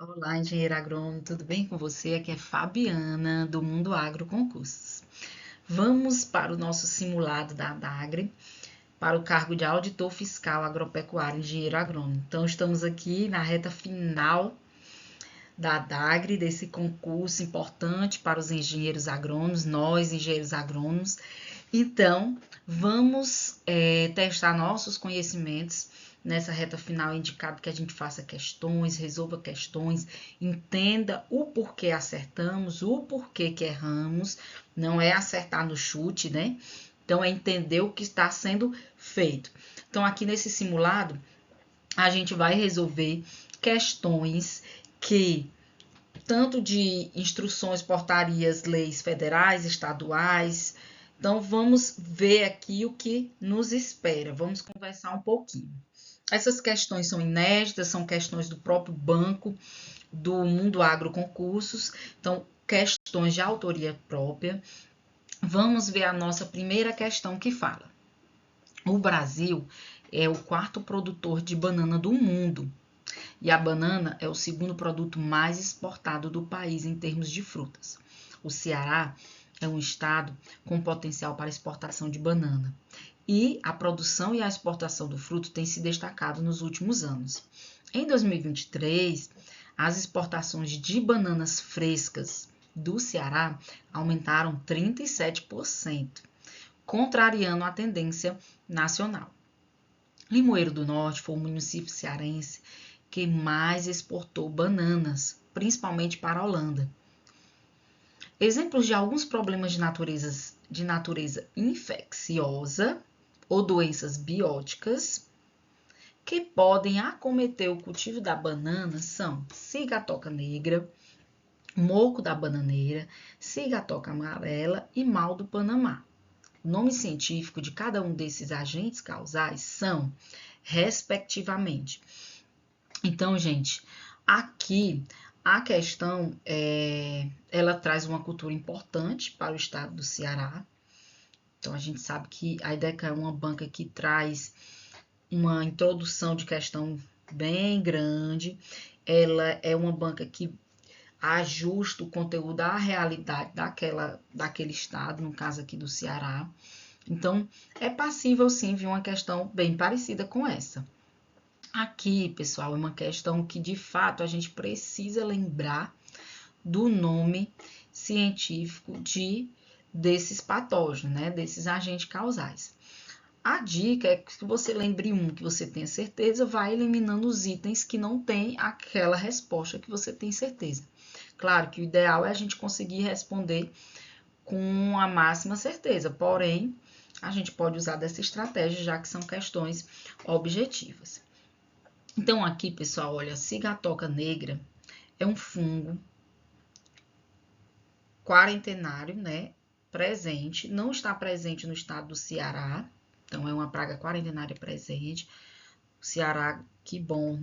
Olá, engenheiro agrônomo, tudo bem com você? Aqui é Fabiana, do Mundo Agro Concursos. Vamos para o nosso simulado da ADAGRE, para o cargo de auditor fiscal agropecuário engenheiro agrônomo. Então, estamos aqui na reta final da ADAGRE, desse concurso importante para os engenheiros agrônomos, nós, engenheiros agrônomos. Então, vamos testar nossos conhecimentos nessa reta final. É indicado que a gente faça questões, resolva questões, entenda o porquê acertamos, o porquê que erramos. Não é acertar no chute, né? Então, é entender o que está sendo feito. Então, aqui nesse simulado, a gente vai resolver questões que tanto de instruções, portarias, leis federais, estaduais. Então, vamos ver aqui o que nos espera. Vamos conversar um pouquinho. Essas questões são inéditas, são questões do próprio banco, do Mundo Agro Concursos. Então, questões de autoria própria. Vamos ver a nossa primeira questão que fala. O Brasil é o quarto produtor de banana do mundo. E a banana é o segundo produto mais exportado do país em termos de frutas. O Ceará é um estado com potencial para exportação de banana. E a produção e a exportação do fruto têm se destacado nos últimos anos. Em 2023, as exportações de bananas frescas do Ceará aumentaram 37%, contrariando a tendência nacional. Limoeiro do Norte foi o município cearense que mais exportou bananas, principalmente para a Holanda. Exemplos de alguns problemas de natureza infecciosa ou doenças bióticas que podem acometer o cultivo da banana são cigatoca negra, moco da bananeira, cigatoca amarela e mal do Panamá. O nome científico de cada um desses agentes causais são, respectivamente. Então, gente, aqui a questão ela traz uma cultura importante para o estado do Ceará. Então, a gente sabe que a IDECA é uma banca que traz uma introdução de questão bem grande. Ela é uma banca que ajusta o conteúdo à realidade daquele estado, no caso aqui do Ceará. Então, é passível sim vir uma questão bem parecida com essa. Aqui, pessoal, é uma questão que de fato a gente precisa lembrar do nome científico desses patógenos, né? Desses agentes causais. A dica é que você lembre um que você tenha certeza, vai eliminando os itens que não tem aquela resposta que você tem certeza. Claro que o ideal é a gente conseguir responder com a máxima certeza, porém, a gente pode usar dessa estratégia, já que são questões objetivas. Então, aqui, pessoal, olha, cigatoca negra é um fungo quarentenário, né? Presente, não está presente no estado do Ceará, então é uma praga quarentenária presente. O Ceará, que bom,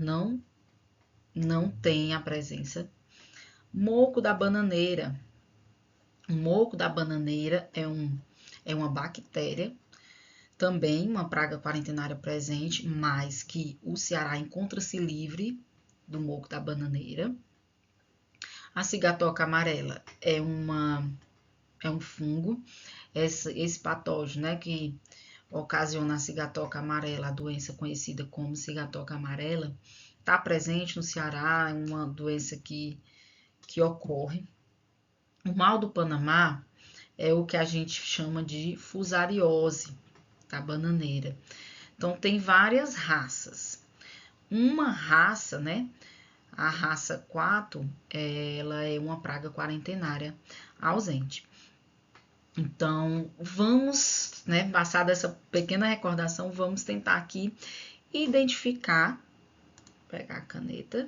não tem a presença. Moco da bananeira. O moco da bananeira é uma bactéria, também uma praga quarentenária presente, mas que o Ceará encontra-se livre do moco da bananeira. A cigatoca amarela é um fungo, esse patógeno, né, que ocasiona a cigatoca amarela, a doença conhecida como cigatoca amarela, está presente no Ceará, é uma doença que ocorre. O mal do Panamá é o que a gente chama de fusariose da bananeira. Então, tem várias raças. Uma raça, né, a raça 4, ela é uma praga quarentenária ausente. Então, vamos, né, passar dessa pequena recordação, vamos tentar aqui identificar, pegar a caneta,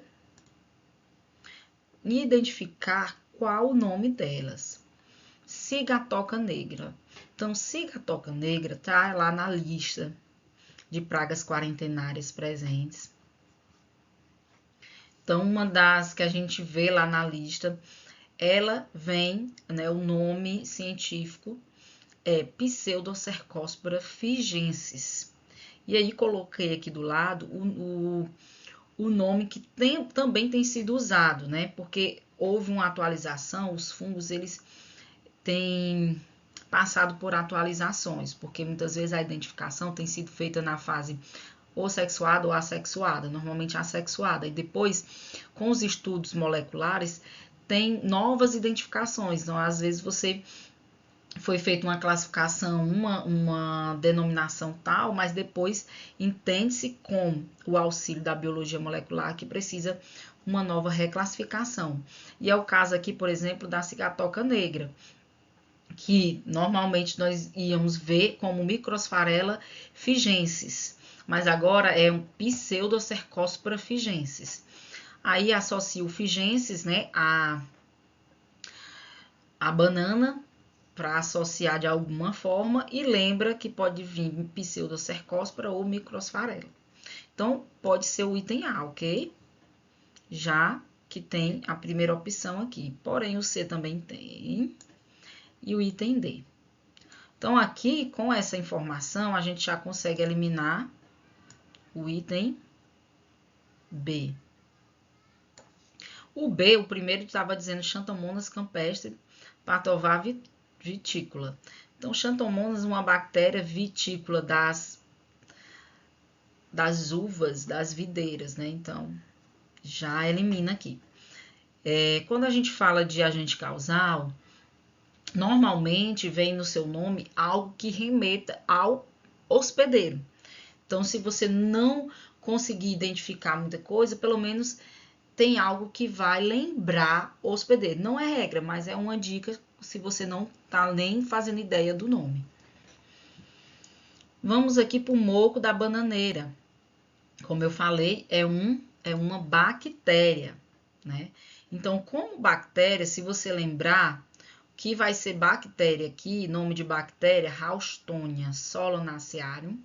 e identificar qual o nome delas. Cigatoca negra. Então, cigatoca negra tá lá na lista de pragas quarentenárias presentes. Então, uma das que a gente vê lá na lista, ela vem, né, o nome científico é Pseudocercospora figensis. E aí, coloquei aqui do lado o o nome que também tem sido usado, né? Porque houve uma atualização, os fungos, eles têm passado por atualizações, porque muitas vezes a identificação tem sido feita na fase ou sexuada ou assexuada, normalmente assexuada, e depois, com os estudos moleculares, tem novas identificações, então às vezes foi feita uma classificação, uma denominação tal, mas depois entende-se com o auxílio da biologia molecular que precisa uma nova reclassificação. E é o caso aqui, por exemplo, da cigatoca negra, que normalmente nós íamos ver como Microsphaerella figensis, mas agora é um Pseudocercospora figensis. Aí associa o figensis, né, a banana, para associar de alguma forma, e lembra que pode vir Pseudocercospora ou Microsphaerella. Então, pode ser o item A, ok? Já que tem a primeira opção aqui. Porém, o C também tem. E o item D. Então, aqui, com essa informação, a gente já consegue eliminar o item B. O B, o primeiro estava dizendo Xanthomonas campestre patovar vitícola. Então, Xanthomonas é uma bactéria vitícola das uvas, das videiras, né? Então, já elimina aqui. Quando a gente fala de agente causal, normalmente vem no seu nome algo que remeta ao hospedeiro. Então, se você não conseguir identificar muita coisa, pelo menos tem algo que vai lembrar o hospedeiro. Não é regra, mas é uma dica se você não tá nem fazendo ideia do nome. Vamos aqui para o moco da bananeira. Como eu falei, é uma bactéria, né? Então, como bactéria, se você lembrar que vai ser bactéria aqui, nome de bactéria, Haustonia solanacearum.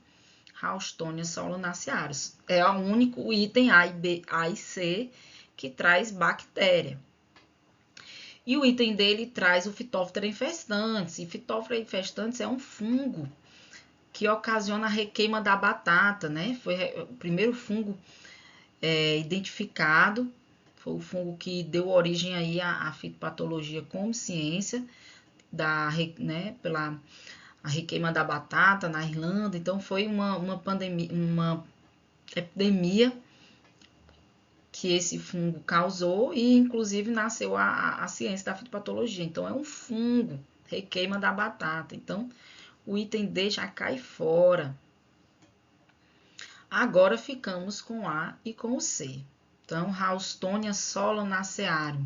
Haustonia solanacearum. É o único item A e B, A e C que traz bactéria. E o item dele traz o Phytophthora infestantes. E Phytophthora infestantes é um fungo que ocasiona a requeima da batata, né? Foi o primeiro fungo identificado, foi o fungo que deu origem aí à fitopatologia como ciência, pela a requeima da batata na Irlanda. Então, foi uma pandemia, uma epidemia que esse fungo causou e, inclusive, nasceu a ciência da fitopatologia. Então, é um fungo, requeima da batata. Então, o item D já cai fora. Agora ficamos com A e com o C. Então, Haustonia solanacearum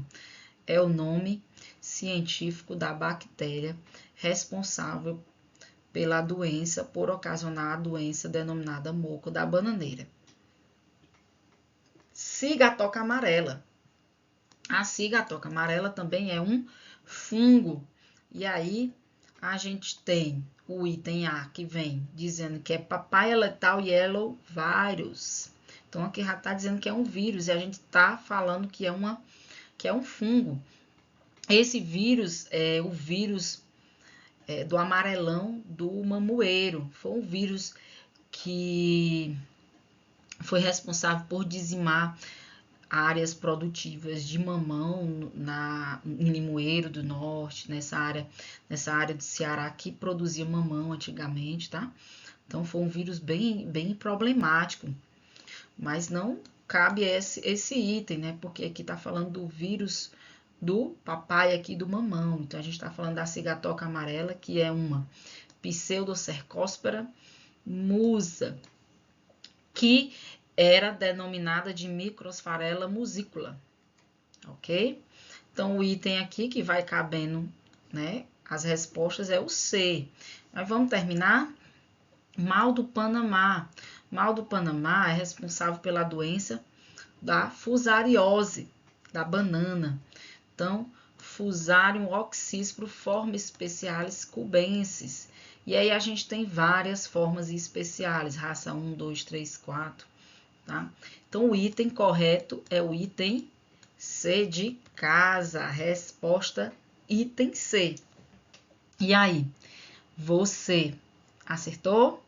é o nome científico da bactéria responsável pela doença, por ocasionar a doença denominada moco da bananeira. Cigatoca amarela. A cigatoca amarela também é um fungo. E aí, a gente tem o item A, que vem dizendo que é Papaya Lethal Yellow Virus. Então, aqui já está dizendo que é um vírus, e a gente está falando que é um fungo. Esse vírus é o vírus do amarelão do mamoeiro. Foi um vírus que foi responsável por dizimar áreas produtivas de mamão em Limoeiro do Norte, nessa área do Ceará que produzia mamão antigamente, tá? Então foi um vírus bem problemático, mas não cabe esse item, né? Porque aqui tá falando do vírus do papai aqui do mamão. Então a gente tá falando da cigatoca amarela, que é uma Pseudocercospora musa, que era denominada de Microsphaerella musicula, ok? Então, o item aqui que vai cabendo, né, as respostas é o C. Mas vamos terminar? Mal do Panamá. Mal do Panamá é responsável pela doença da fusariose, da banana. Então, Fusarium oxyspro specialis cubensis. E aí a gente tem várias formas especiais, raça 1, 2, 3, 4, tá? Então, o item correto é o item C de casa. Resposta item C. E aí, você acertou?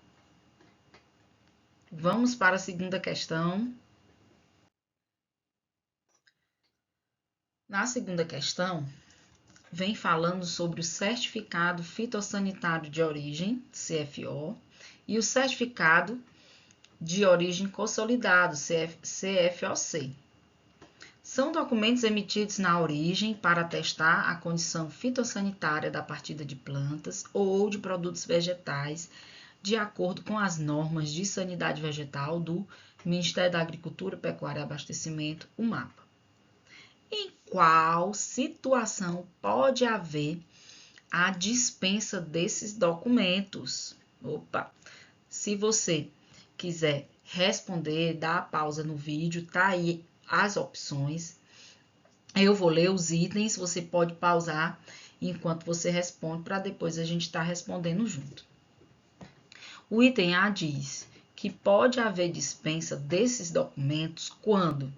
Vamos para a segunda questão. Na segunda questão, vem falando sobre o certificado fitossanitário de origem, CFO, e o certificado de origem consolidado, CFOC. São documentos emitidos na origem para atestar a condição fitossanitária da partida de plantas ou de produtos vegetais, de acordo com as normas de sanidade vegetal do Ministério da Agricultura, Pecuária e Abastecimento, o MAPA. Em qual situação pode haver a dispensa desses documentos? Opa! Se você quiser responder, dá a pausa no vídeo, tá aí as opções. Eu vou ler os itens, você pode pausar enquanto você responde, para depois a gente estar respondendo junto. O item A diz que pode haver dispensa desses documentos quando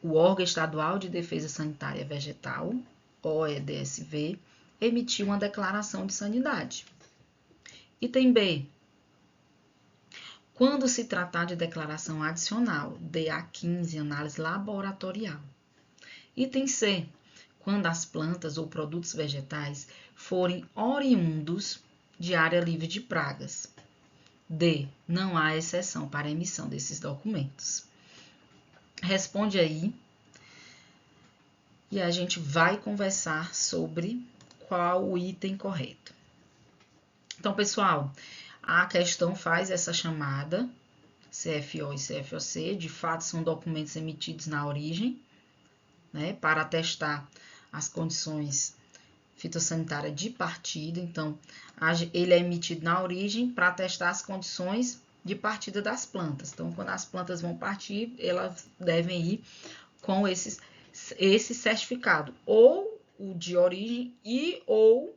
o órgão estadual de defesa sanitária vegetal, OEDSV, emitiu uma declaração de sanidade. Item B, quando se tratar de declaração adicional, DA15, análise laboratorial. Item C, quando as plantas ou produtos vegetais forem oriundos de área livre de pragas. D, não há exceção para a emissão desses documentos. Responde aí e a gente vai conversar sobre qual o item correto. Então, pessoal, a questão faz essa chamada, CFO e CFOC, de fato são documentos emitidos na origem, né, para atestar as condições fitossanitárias de partida. Então, ele é emitido na origem para atestar as condições de partida das plantas. Então, quando as plantas vão partir, elas devem ir com esse certificado, ou o de origem e ou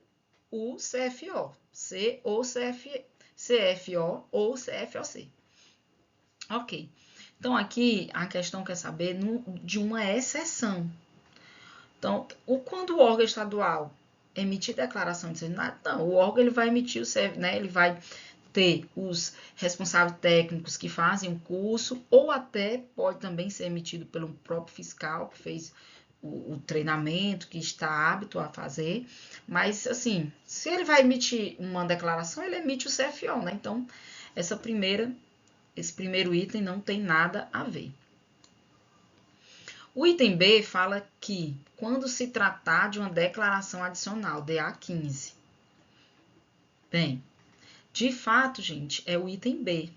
o CFO, CFO ou CFOC. Ok. Então, aqui a questão quer saber de uma exceção. Então, quando o órgão estadual emitir declaração de sanidade, não, o órgão ele vai emitir o CF, né? Ele vai ter os responsáveis técnicos que fazem o curso, ou até pode também ser emitido pelo próprio fiscal que fez o treinamento, que está apto a fazer, mas assim, se ele vai emitir uma declaração, ele emite o CFO, né? Então, esse primeiro item não tem nada a ver. O item B fala que quando se tratar de uma declaração adicional, DA15. Bem, de fato, gente, é o item B,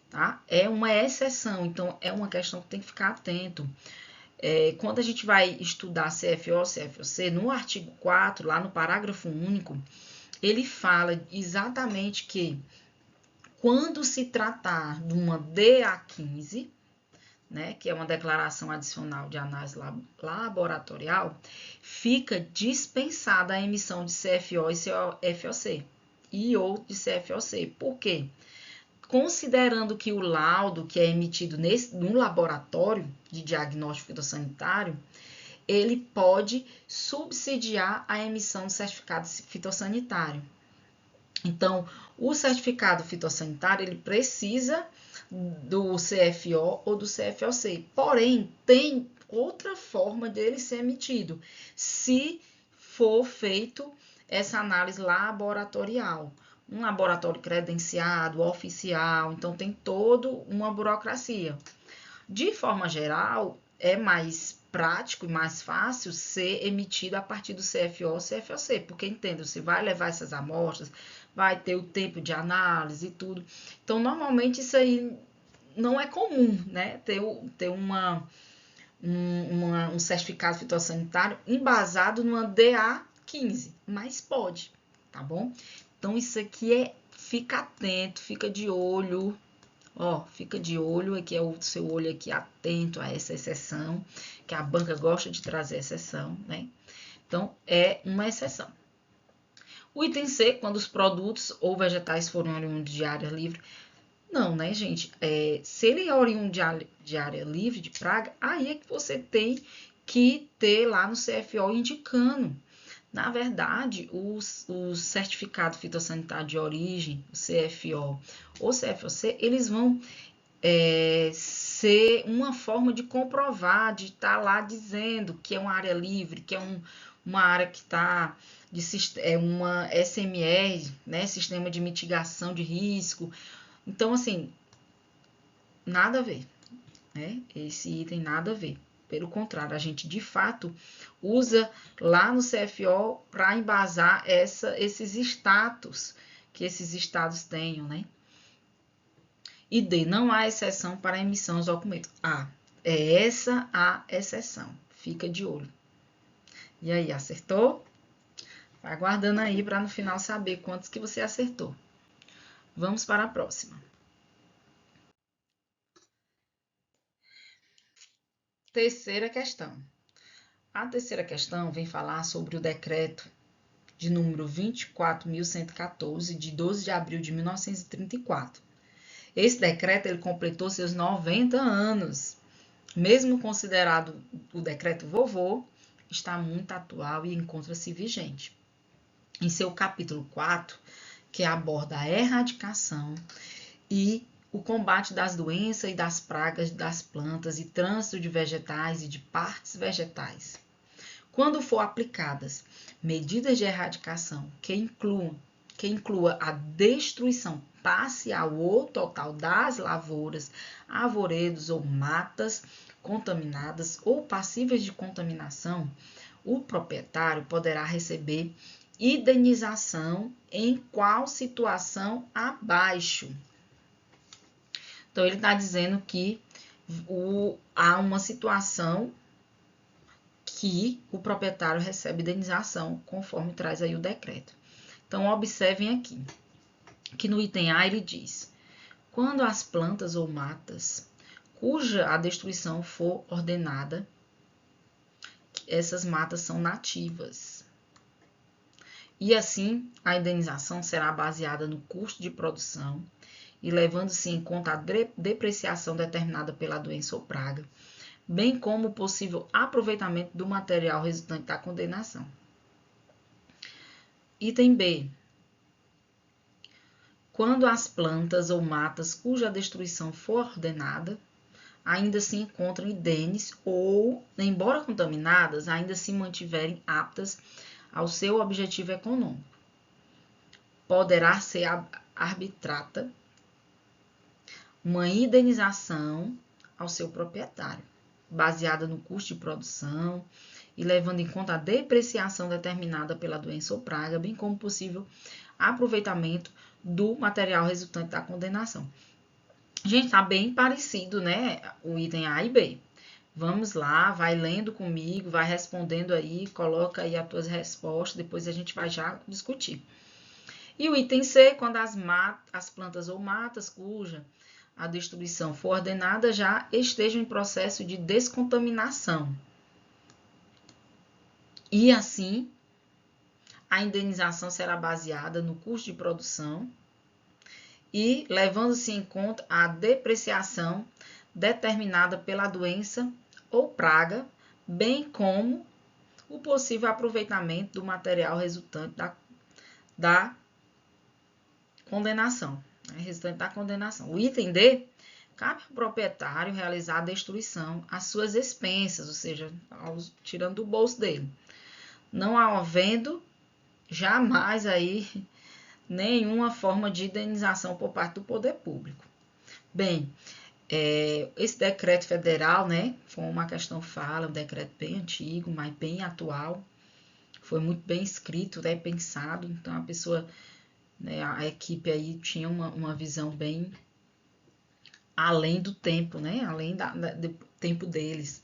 tá? É uma exceção, então é uma questão que tem que ficar atento. Quando a gente vai estudar CFO, CFOC, no artigo 4, lá no parágrafo único, ele fala exatamente que quando se tratar de uma DA15, né, que é uma declaração adicional de análise laboratorial, fica dispensada a emissão de CFO e CFOC e ou de CFOC. Por quê? Considerando que o laudo que é emitido no laboratório de diagnóstico fitossanitário, ele pode subsidiar a emissão do certificado fitossanitário. Então, o certificado fitossanitário, ele precisa do CFO ou do CFOC, porém, tem outra forma dele ser emitido, se for feito essa análise laboratorial. Um laboratório credenciado, oficial, então tem toda uma burocracia. De forma geral, é mais prático e mais fácil ser emitido a partir do CFO ou CFOC, porque entende, você vai levar essas amostras, vai ter o tempo de análise e tudo. Então, normalmente isso aí não é comum, né? Ter um certificado fitossanitário embasado numa DA15, mas pode, tá bom? Então, isso aqui fica atento, fica de olho, ó, fica de olho, aqui é o seu olho aqui atento a essa exceção, que a banca gosta de trazer exceção, né? Então, é uma exceção. O item C, quando os produtos ou vegetais forem oriundos de área livre, não, né, gente? Se ele é oriundo de área livre de praga, aí é que você tem que ter lá no CFO indicando. Na verdade, o certificado fitossanitário de origem, o CFO ou CFOC, eles vão ser uma forma de comprovar, de estar lá dizendo que é uma área livre, que é uma área que está é uma SMR, né, Sistema de Mitigação de Risco. Então, assim, nada a ver, né? Esse item nada a ver. Pelo contrário, a gente de fato usa lá no CFO para embasar esses status que esses estados tenham, né? E D, não há exceção para a emissão dos documentos. A, é essa a exceção. Fica de olho. E aí, acertou? Vai aguardando aí para no final saber quantos que você acertou. Vamos para a próxima. Terceira questão. A terceira questão vem falar sobre o decreto de número 24.114, de 12 de abril de 1934. Esse decreto ele completou seus 90 anos. Mesmo considerado o decreto vovô, está muito atual e encontra-se vigente. Em seu capítulo 4, que aborda a erradicação e o combate das doenças e das pragas das plantas e trânsito de vegetais e de partes vegetais. Quando for aplicadas medidas de erradicação que inclua a destruição parcial ou total das lavouras, arvoredos ou matas contaminadas ou passíveis de contaminação, o proprietário poderá receber indenização em qual situação abaixo. Então, ele está dizendo que há uma situação que o proprietário recebe indenização, conforme traz aí o decreto. Então, observem aqui, que no item A ele diz: quando as plantas ou matas cuja a destruição for ordenada, essas matas são nativas. E assim, a indenização será baseada no custo de produção e levando-se em conta a depreciação determinada pela doença ou praga, bem como o possível aproveitamento do material resultante da condenação. Item B. Quando as plantas ou matas cuja destruição for ordenada, ainda se encontram indênes ou, embora contaminadas, ainda se mantiverem aptas ao seu objetivo econômico. Poderá ser arbitrada uma indenização ao seu proprietário, baseada no custo de produção e levando em conta a depreciação determinada pela doença ou praga, bem como possível aproveitamento do material resultante da condenação. Gente, tá bem parecido, né? O item A e B. Vamos lá, vai lendo comigo, vai respondendo aí, coloca aí as tuas respostas, depois a gente vai já discutir. E o item C, quando as plantas ou matas cuja a destruição for ordenada já estejam em processo de descontaminação. E assim, a indenização será baseada no custo de produção e levando-se em conta a depreciação determinada pela doença ou praga, bem como o possível aproveitamento do material resultante da condenação. Resultante da condenação. O item D, cabe ao proprietário realizar a destruição às suas expensas, ou seja, tirando do bolso dele. Não havendo jamais aí nenhuma forma de indenização por parte do poder público. Bem, esse decreto federal, né, como a questão fala, um decreto bem antigo, mas bem atual, foi muito bem escrito, né, pensado, então a pessoa, né, a equipe aí tinha uma visão bem além do tempo, né, além do tempo deles.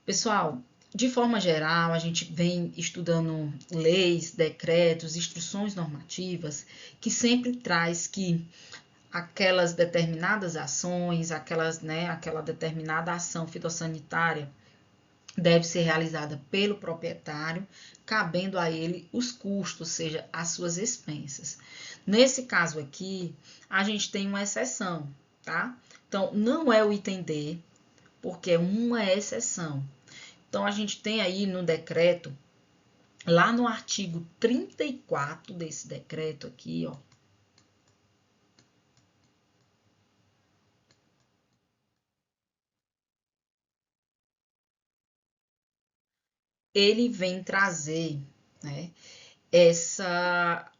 Pessoal, de forma geral, a gente vem estudando leis, decretos, instruções normativas, que sempre traz que aquelas determinadas ações, aquela determinada ação fitossanitária deve ser realizada pelo proprietário, cabendo a ele os custos, ou seja, as suas expensas. Nesse caso aqui, a gente tem uma exceção, tá? Então, não é o item D, porque é uma exceção. Então, a gente tem aí no decreto, lá no artigo 34 desse decreto aqui, ó, ele vem trazer, né, essa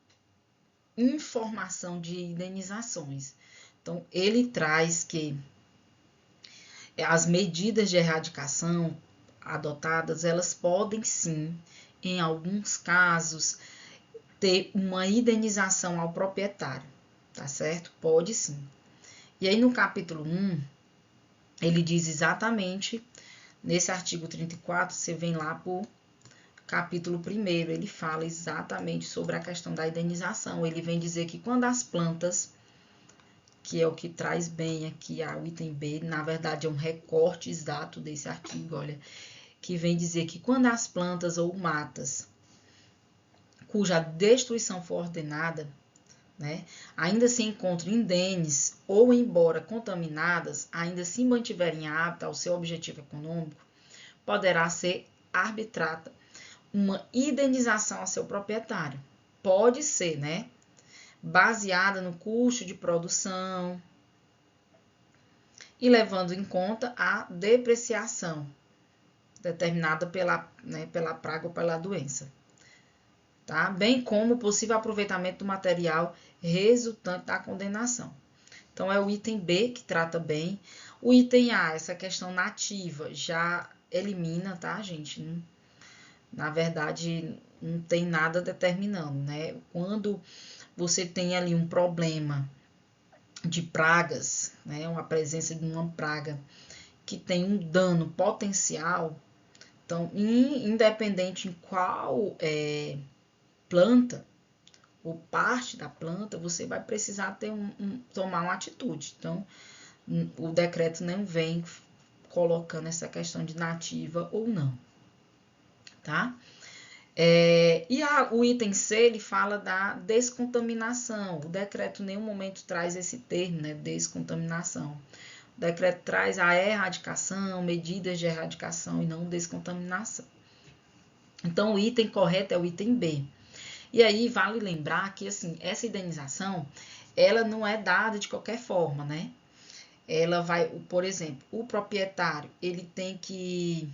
informação de indenizações. Então, ele traz que as medidas de erradicação adotadas, elas podem sim, em alguns casos, ter uma indenização ao proprietário, tá certo? Pode sim. E aí no capítulo 1, ele diz exatamente, nesse artigo 34, você vem lá pro capítulo 1, ele fala exatamente sobre a questão da indenização. Ele vem dizer que quando as plantas, que é o que traz bem aqui o item B, na verdade é um recorte exato desse artigo, olha, que vem dizer que quando as plantas ou matas cuja destruição for ordenada, né, ainda se encontram indenes ou, embora contaminadas, ainda se mantiverem aptas ao seu objetivo econômico, poderá ser arbitrada uma indenização a seu proprietário. Pode ser, né, baseada no custo de produção e levando em conta a depreciação determinada pela praga ou pela doença, tá? Bem como o possível aproveitamento do material resultante da condenação. Então, é o item B que trata bem. O item A, essa questão nativa, já elimina, tá, gente? Na verdade, não tem nada determinando, né? Quando você tem ali um problema de pragas, né? Uma presença de uma praga que tem um dano potencial, então, independente em qual planta ou parte da planta, você vai precisar tomar uma atitude. Então, o decreto não vem colocando essa questão de nativa ou não, tá? O item C, ele fala da descontaminação. O decreto em nenhum momento traz esse termo, né, descontaminação. O decreto traz a erradicação, medidas de erradicação e não descontaminação. Então, o item correto é o item B. E aí, vale lembrar que, assim, essa indenização, ela não é dada de qualquer forma, né? Ela vai, por exemplo, o proprietário, ele tem que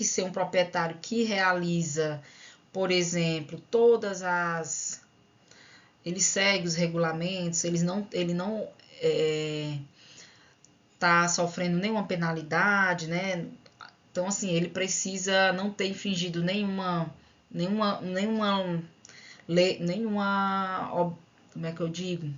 ser um proprietário que realiza, por exemplo, ele segue os regulamentos, ele não tá sofrendo nenhuma penalidade, né? Então, assim, ele precisa não ter infringido nenhuma lei, como é que eu digo?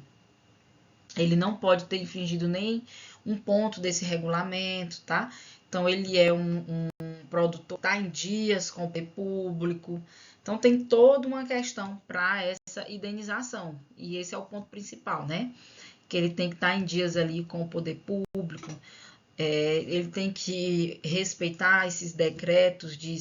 Ele não pode ter infringido nem um ponto desse regulamento, tá? Então, ele é um produtor, tá em dias com o poder público. Então, tem toda uma questão para essa indenização. E esse é o ponto principal, né? Que ele tem que estar em dias ali com o poder público, ele tem que respeitar esses decretos de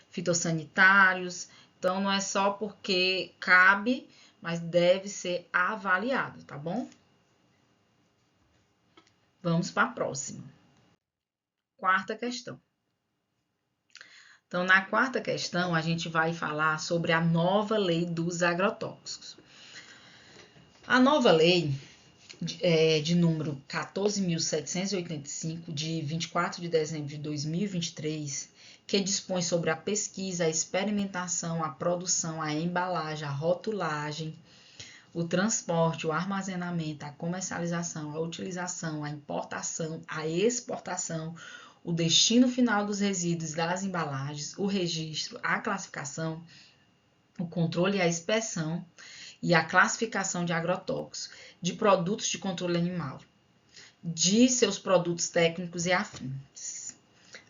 fitossanitários. Então, não é só porque cabe, mas deve ser avaliado, tá bom? Vamos para a próxima. Quarta questão. Então, na quarta questão, a gente vai falar sobre a nova lei dos agrotóxicos. A nova lei de número 14.785, de 24 de dezembro de 2023, que dispõe sobre a pesquisa, a experimentação, a produção, a embalagem, a rotulagem, o transporte, o armazenamento, a comercialização, a utilização, a importação, a exportação, o destino final dos resíduos das embalagens, o registro, a classificação, o controle e a inspeção e a classificação de agrotóxicos, de produtos de controle animal, de seus produtos técnicos e afins.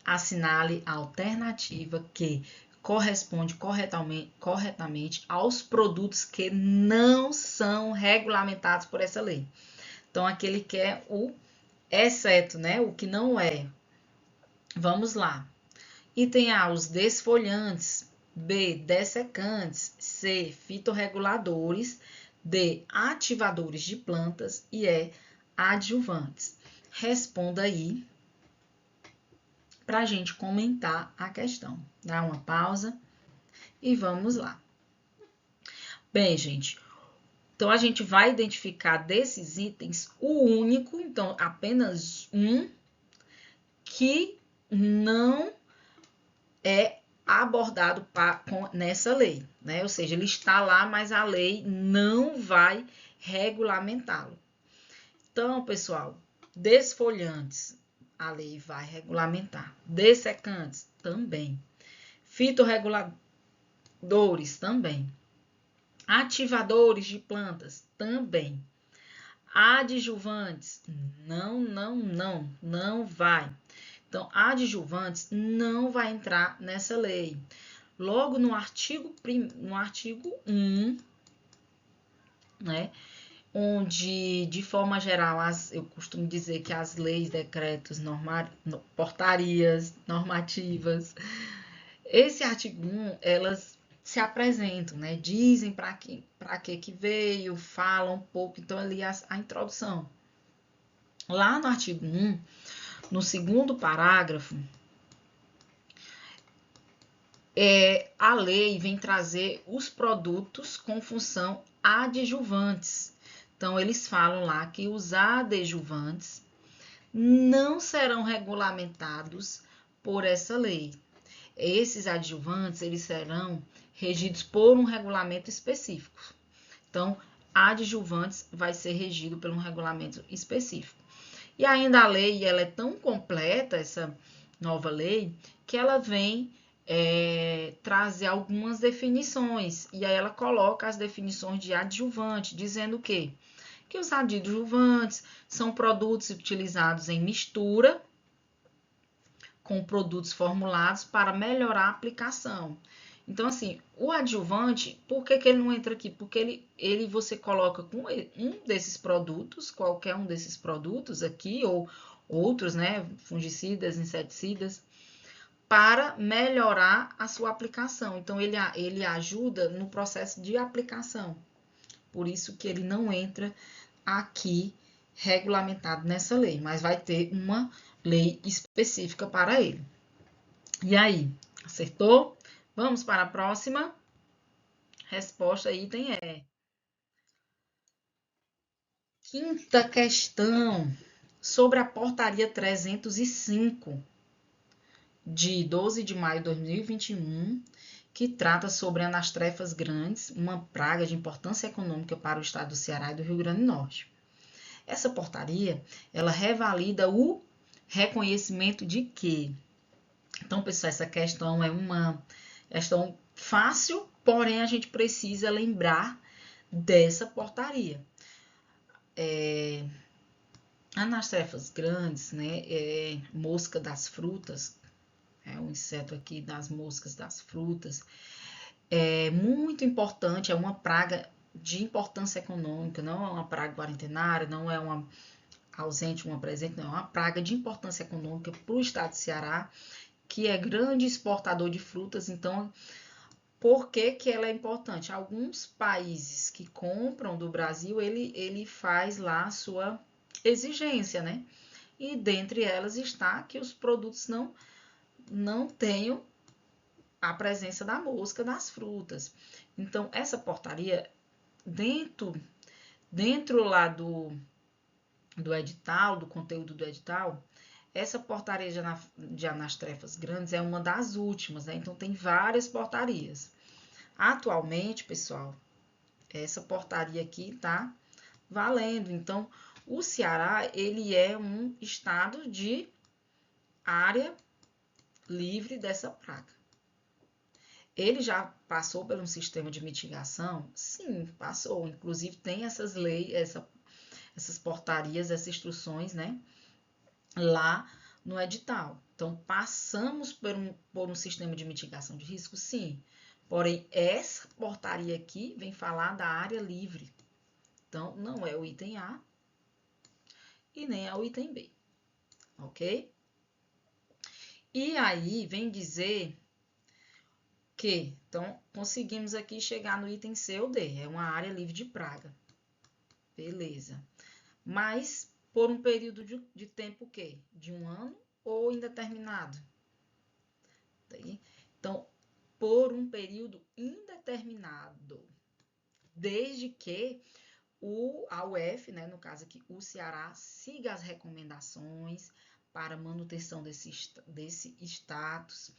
Assinale a alternativa que corresponde corretamente aos produtos que não são regulamentados por essa lei. Então, aquele que é o exceto, né? O que não é. Vamos lá. Item A, os desfolhantes. B, dessecantes. C, fitorreguladores. D, ativadores de plantas. E E, adjuvantes. Responda aí para a gente comentar a questão. Dá uma pausa e vamos lá. Bem, gente, então a gente vai identificar desses itens o único, então apenas um não é abordado nessa lei, né? Ou seja, ele está lá, mas a lei não vai regulamentá-lo. Então, pessoal, desfolhantes, a lei vai regulamentar. Dessecantes, também. Fitorreguladores, também. Ativadores de plantas, também. Adjuvantes, não vai. Então, adjuvantes não vai entrar nessa lei. Logo no artigo 1, né, onde, de forma geral, eu costumo dizer que as leis, decretos, portarias normativas, esse artigo 1, elas se apresentam, né, dizem para que veio, falam um pouco, então ali a introdução. Lá no artigo 1, no segundo parágrafo, a lei vem trazer os produtos com função adjuvantes. Então, eles falam lá que os adjuvantes não serão regulamentados por essa lei. Esses adjuvantes, eles serão regidos por um regulamento específico. Então, adjuvantes vai ser regido por um regulamento específico. E ainda a lei, ela é tão completa, essa nova lei, que ela vem trazer algumas definições. E aí ela coloca as definições de adjuvante, dizendo o quê? Que os adjuvantes são produtos utilizados em mistura com produtos formulados para melhorar a aplicação. Então, assim, o adjuvante, por que ele não entra aqui? Porque ele você coloca com um desses produtos, qualquer um desses produtos aqui, ou outros, né, fungicidas, inseticidas, para melhorar a sua aplicação. Então, ele ajuda no processo de aplicação. Por isso que ele não entra aqui regulamentado nessa lei, mas vai ter uma lei específica para ele. E aí, acertou? Vamos para a próxima. Resposta item E. Quinta questão, sobre a portaria 305, de 12 de maio de 2021, que trata sobre anastrefas grandes, uma praga de importância econômica para o estado do Ceará e do Rio Grande do Norte. Essa portaria, ela revalida o reconhecimento de quê? Então, pessoal, essa questão é uma questão fácil, porém a gente precisa lembrar dessa portaria. Anastrefas grandes, né? Mosca das frutas, um inseto aqui das moscas das frutas, é muito importante, é uma praga de importância econômica, não é uma praga quarentenária, não é uma ausente, uma presente, não, é uma praga de importância econômica para o estado de Ceará, que é grande exportador de frutas. Então, por que ela é importante? Alguns países que compram do Brasil, ele faz lá a sua exigência, né? E dentre elas está que os produtos não tenham a presença da mosca nas frutas. Então, essa portaria, dentro lá do edital, do conteúdo do edital, essa portaria de anastrefas grandes é uma das últimas, né? Então, tem várias portarias. Atualmente, pessoal, essa portaria aqui tá valendo. Então, o Ceará, ele é um estado de área livre dessa praga. Ele já passou por um sistema de mitigação? Sim, passou. Inclusive, tem essas leis, essas portarias, essas instruções, né? Lá no edital. Então, passamos por um sistema de mitigação de risco? Sim. Porém, essa portaria aqui vem falar da área livre. Então, não é o item A e nem é o item B. Ok? E aí, vem dizer que, então, conseguimos aqui chegar no item C ou D. É uma área livre de praga. Beleza. Mas, por um período de tempo o quê? De 1 ano ou indeterminado? Então, por um período indeterminado, desde que a UF, né, no caso aqui, o Ceará, siga as recomendações, para manutenção desse status,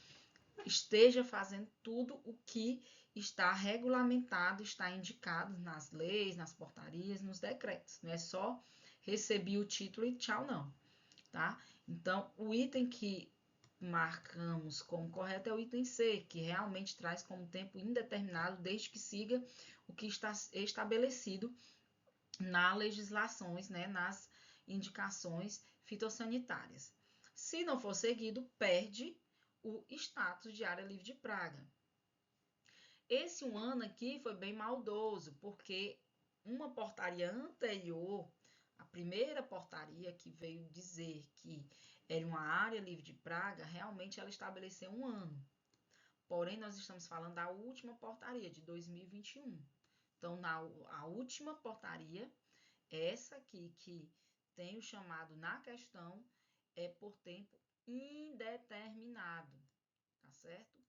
esteja fazendo tudo o que está regulamentado, está indicado nas leis, nas portarias, nos decretos. Não é só recebi o título e tchau, não, tá? Então, o item que marcamos como correto é o item C, que realmente traz como tempo indeterminado, desde que siga o que está estabelecido nas legislações, né, nas indicações fitossanitárias. Se não for seguido, perde o status de área livre de praga. Esse um ano aqui foi bem maldoso, porque uma portaria anterior, a primeira portaria que veio dizer que era uma área livre de praga, realmente ela estabeleceu um ano. Porém, nós estamos falando da última portaria, de 2021. Então, a última portaria, essa aqui que tem o chamado na questão, é por tempo indeterminado, tá certo?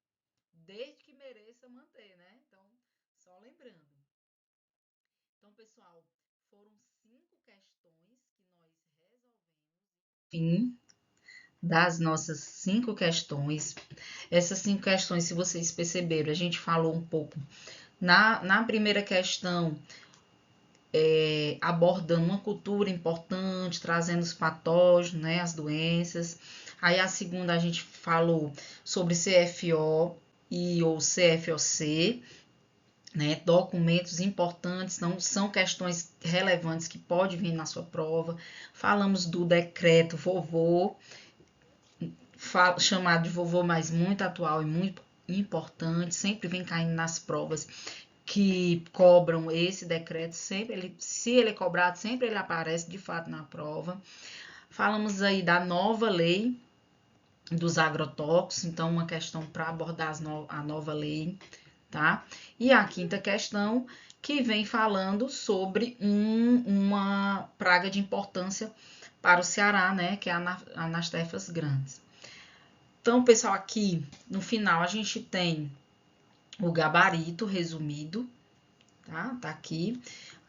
Desde que mereça manter, né? Então, só lembrando. Então, pessoal, foram 5 questões que nós resolvemos. Fim das nossas 5 questões. Essas 5 questões, se vocês perceberam, a gente falou um pouco na primeira questão, abordando uma cultura importante, trazendo os patógenos, né, as doenças. Aí a segunda a gente falou sobre CFO ou CFOC, né, documentos importantes, não são questões relevantes que podem vir na sua prova. Falamos do decreto vovô, chamado de vovô, mas muito atual e muito importante, sempre vem caindo nas provas que cobram esse decreto, sempre se ele é cobrado, sempre ele aparece de fato na prova. Falamos aí da nova lei dos agrotóxicos, então uma questão para abordar a nova lei, tá? E a quinta questão, que vem falando sobre uma praga de importância para o Ceará, né, que é a Anastefas grandes. Então, pessoal, aqui no final a gente tem o gabarito resumido, tá? Tá aqui.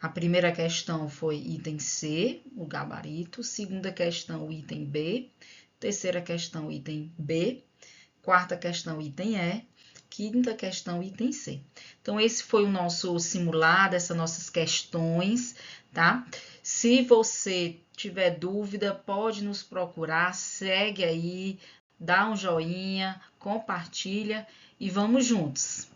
A primeira questão foi item C, o gabarito. Segunda questão, o item B. Terceira questão, item B. Quarta questão, item E. Quinta questão, item C. Então, esse foi o nosso simulado, essas nossas questões, tá? Se você tiver dúvida, pode nos procurar, segue aí, dá um joinha, compartilha e vamos juntos!